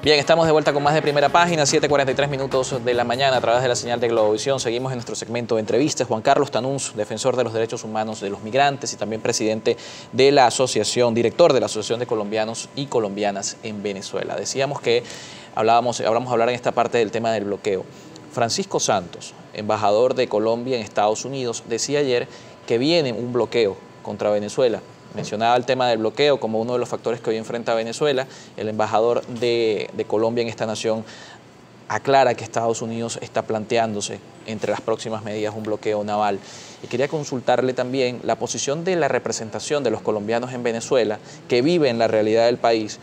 Bien, estamos de vuelta con más de Primera Página, 7:43 minutos de la mañana a través de la señal de Globovisión. Seguimos en nuestro segmento de entrevistas. Juan Carlos Tanús, defensor de los derechos humanos de los migrantes y también presidente de la asociación, director de la Asociación de Colombianos y Colombianas en Venezuela. Decíamos que vamos a hablar en esta parte del tema del bloqueo. Francisco Santos, embajador de Colombia en Estados Unidos, decía ayer que viene un bloqueo contra Venezuela. Mencionaba el tema del bloqueo como uno de los factores que hoy enfrenta a Venezuela. El embajador de Colombia en esta nación aclara que Estados Unidos está planteándose entre las próximas medidas un bloqueo naval. Y quería consultarle también la posición de la representación de los colombianos en Venezuela que viven la realidad del país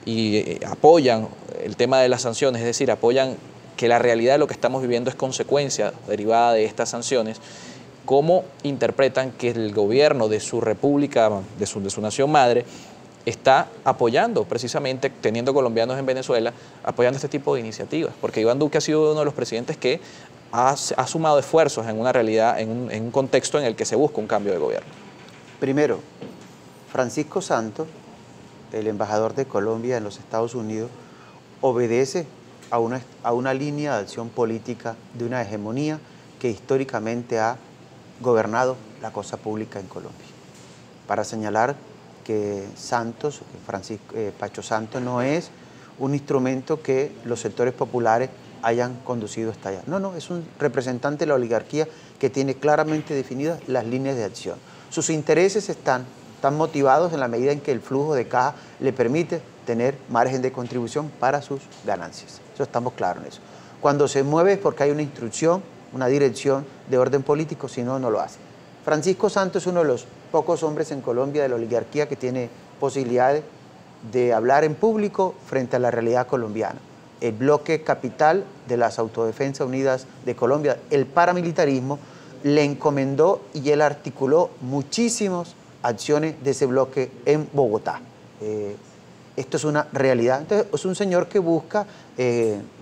y apoyan el tema de las sanciones, es decir, apoyan que la realidad de lo que estamos viviendo es consecuencia derivada de estas sanciones. ¿Cómo interpretan que el gobierno de su república, de su nación madre, está apoyando precisamente, teniendo colombianos en Venezuela, apoyando este tipo de iniciativas? Porque Iván Duque ha sido uno de los presidentes que ha sumado esfuerzos en una realidad, en un contexto en el que se busca un cambio de gobierno. Primero, Francisco Santos, el embajador de Colombia en los Estados Unidos, obedece a una línea de acción política de una hegemonía que históricamente ha gobernado la cosa pública en Colombia. Para señalar que Pacho Santos no es un instrumento que los sectores populares hayan conducido hasta allá. No, es un representante de la oligarquía que tiene claramente definidas las líneas de acción. Sus intereses están motivados en la medida en que el flujo de caja le permite tener margen de contribución para sus ganancias. Eso estamos claros en eso. Cuando se mueve es porque hay una instrucción, una dirección de orden político, si no, no lo hace. Francisco Santos es uno de los pocos hombres en Colombia de la oligarquía que tiene posibilidades de hablar en público frente a la realidad colombiana. El bloque capital de las Autodefensas Unidas de Colombia, el paramilitarismo, le encomendó y él articuló muchísimas acciones de ese bloque en Bogotá. Esto es una realidad. Entonces, es un señor que busca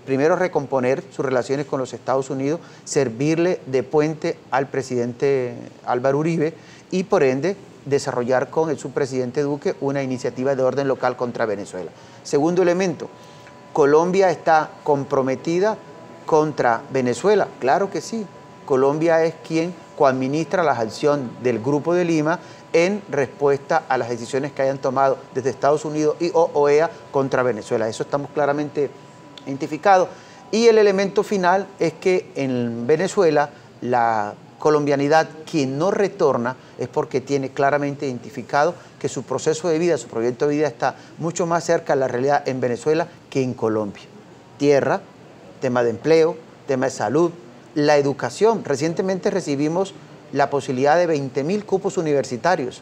primero recomponer sus relaciones con los Estados Unidos, servirle de puente al presidente Álvaro Uribe y por ende desarrollar con el subpresidente Duque una iniciativa de orden local contra Venezuela. Segundo elemento, Colombia está comprometida contra Venezuela. Claro que sí. Colombia es quien coadministra la acción del Grupo de Lima en respuesta a las decisiones que hayan tomado desde Estados Unidos y OEA contra Venezuela. Eso estamos claramente identificados. Y el elemento final es que en Venezuela la colombianidad, quien no retorna, es porque tiene claramente identificado que su proceso de vida, su proyecto de vida está mucho más cerca de la realidad en Venezuela que en Colombia. Tierra, tema de empleo, tema de salud, la educación. Recientemente recibimos la posibilidad de 20.000 cupos universitarios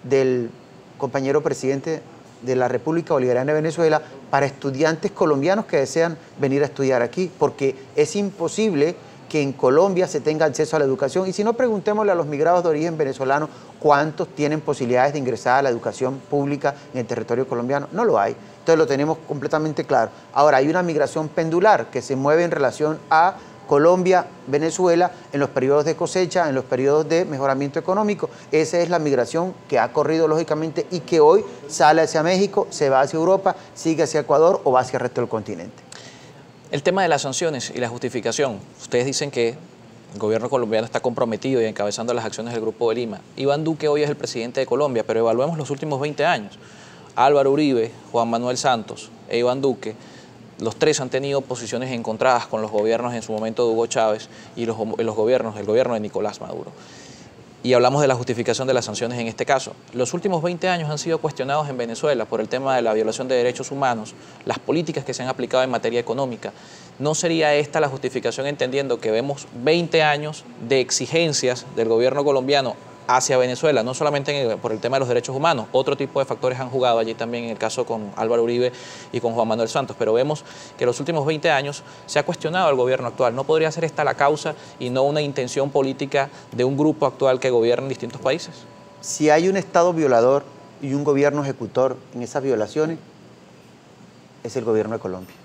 del compañero presidente de la República Bolivariana de Venezuela para estudiantes colombianos que desean venir a estudiar aquí, porque es imposible que en Colombia se tenga acceso a la educación. Y si no, preguntémosle a los migrados de origen venezolano cuántos tienen posibilidades de ingresar a la educación pública en el territorio colombiano. No lo hay. Entonces lo tenemos completamente claro. Ahora, hay una migración pendular que se mueve en relación a Colombia, Venezuela, en los periodos de cosecha, en los periodos de mejoramiento económico. Esa es la migración que ha corrido lógicamente y que hoy sale hacia México, se va hacia Europa, sigue hacia Ecuador o va hacia el resto del continente. El tema de las sanciones y la justificación. Ustedes dicen que el gobierno colombiano está comprometido y encabezando las acciones del Grupo de Lima. Iván Duque hoy es el presidente de Colombia, pero evaluemos los últimos 20 años. Álvaro Uribe, Juan Manuel Santos e Iván Duque, los tres han tenido posiciones encontradas con los gobiernos en su momento de Hugo Chávez y el gobierno de Nicolás Maduro. Y hablamos de la justificación de las sanciones en este caso. Los últimos 20 años han sido cuestionados en Venezuela por el tema de la violación de derechos humanos, las políticas que se han aplicado en materia económica. ¿No sería esta la justificación entendiendo que vemos 20 años de exigencias del gobierno colombiano hacia Venezuela, no solamente por el tema de los derechos humanos, otro tipo de factores han jugado allí también en el caso con Álvaro Uribe y con Juan Manuel Santos, pero vemos que en los últimos 20 años se ha cuestionado al gobierno actual? ¿No podría ser esta la causa y no una intención política de un grupo actual que gobierna en distintos países? Si hay un Estado violador y un gobierno ejecutor en esas violaciones, es el gobierno de Colombia.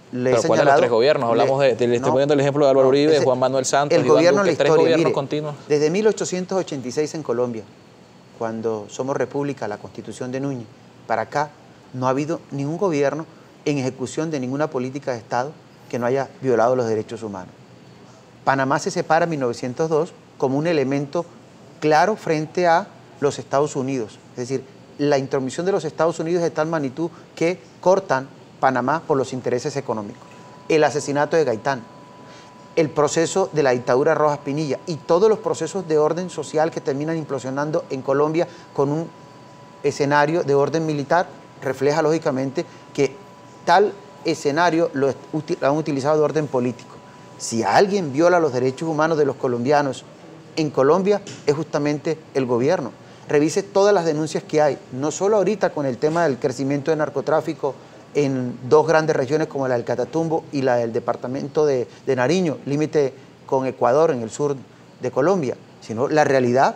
¿Pero cuáles de los tres gobiernos? Hablamos estoy poniendo el ejemplo de Álvaro Uribe, de Juan Manuel Santos, el gobierno de la historia, tres gobiernos continuos. Desde 1886 en Colombia, cuando somos república, la Constitución de Núñez, para acá no ha habido ningún gobierno en ejecución de ninguna política de Estado que no haya violado los derechos humanos. Panamá se separa en 1902 como un elemento claro frente a los Estados Unidos. Es decir, la intromisión de los Estados Unidos es de tal magnitud que cortan Panamá por los intereses económicos. El asesinato de Gaitán, el proceso de la dictadura Rojas Pinilla y todos los procesos de orden social que terminan implosionando en Colombia con un escenario de orden militar, refleja lógicamente que tal escenario lo han utilizado de orden político. Si alguien viola los derechos humanos de los colombianos en Colombia, es justamente el gobierno. Revise todas las denuncias que hay, no solo ahorita con el tema del crecimiento de narcotráfico en dos grandes regiones como la del Catatumbo y la del departamento de Nariño, límite con Ecuador en el sur de Colombia, sino la realidad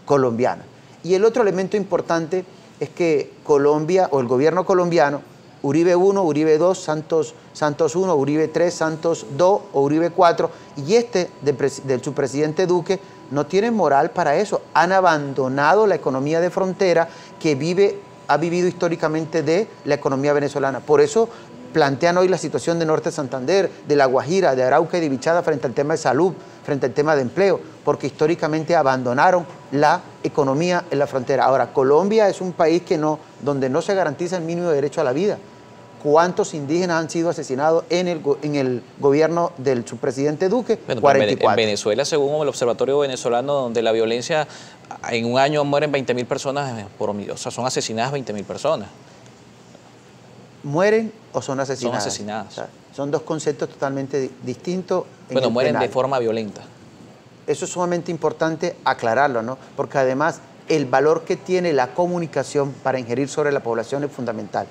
colombiana. Y el otro elemento importante es que Colombia o el gobierno colombiano, Uribe 1, Uribe 2, Santos 1, Uribe 3, Santos 2 o Uribe 4, y del subpresidente Duque, no tienen moral para eso. Han abandonado la economía de frontera que ha vivido históricamente de la economía venezolana. Por eso plantean hoy la situación de Norte de Santander, de La Guajira, de Arauca y de Bichada frente al tema de salud, frente al tema de empleo, porque históricamente abandonaron la economía en la frontera. Ahora, Colombia es un país donde no se garantiza el mínimo derecho a la vida. ¿Cuántos indígenas han sido asesinados en el gobierno del subpresidente Duque? Bueno, 44. En Venezuela, según el Observatorio Venezolano, donde la violencia, en un año mueren 20.000 personas, o sea, son asesinadas 20.000 personas. ¿Mueren o son asesinadas? Son asesinadas. O sea, son dos conceptos totalmente distintos. Bueno, mueren de forma violenta. Eso es sumamente importante aclararlo, ¿no? Porque además el valor que tiene la comunicación para ingerir sobre la población es fundamental.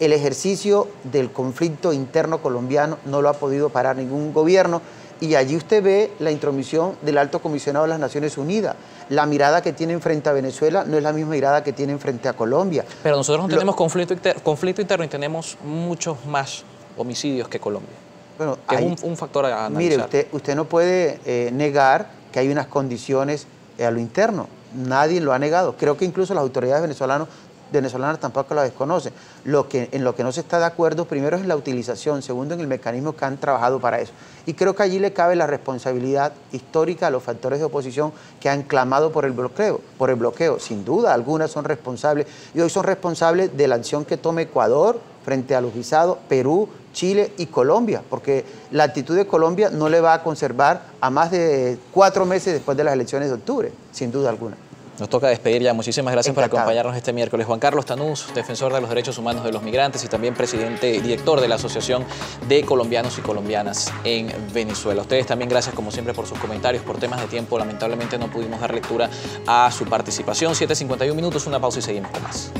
El ejercicio del conflicto interno colombiano no lo ha podido parar ningún gobierno y allí usted ve la intromisión del Alto Comisionado de las Naciones Unidas. La mirada que tienen frente a Venezuela no es la misma mirada que tienen frente a Colombia. Pero nosotros no tenemos conflicto interno y tenemos muchos más homicidios que Colombia. Bueno, que es un factor a analizar. Mire, usted no puede negar que hay unas condiciones a lo interno. Nadie lo ha negado. Creo que incluso las autoridades venezolanas tampoco la desconocen. En lo que no se está de acuerdo, primero es en la utilización, segundo en el mecanismo que han trabajado para eso. Y creo que allí le cabe la responsabilidad histórica a los factores de oposición que han clamado por el bloqueo. Sin duda, algunas son responsables y hoy son responsables de la acción que tome Ecuador frente a los visados, Perú, Chile y Colombia, porque la actitud de Colombia no le va a conservar a más de 4 meses después de las elecciones de octubre, sin duda alguna. Nos toca despedir ya. Muchísimas gracias por acompañarnos este miércoles. Juan Carlos Tanús, defensor de los derechos humanos de los migrantes y también presidente y director de la Asociación de Colombianos y Colombianas en Venezuela. Ustedes también gracias como siempre por sus comentarios. Por temas de tiempo lamentablemente no pudimos dar lectura a su participación. 7:51 minutos, una pausa y seguimos con más.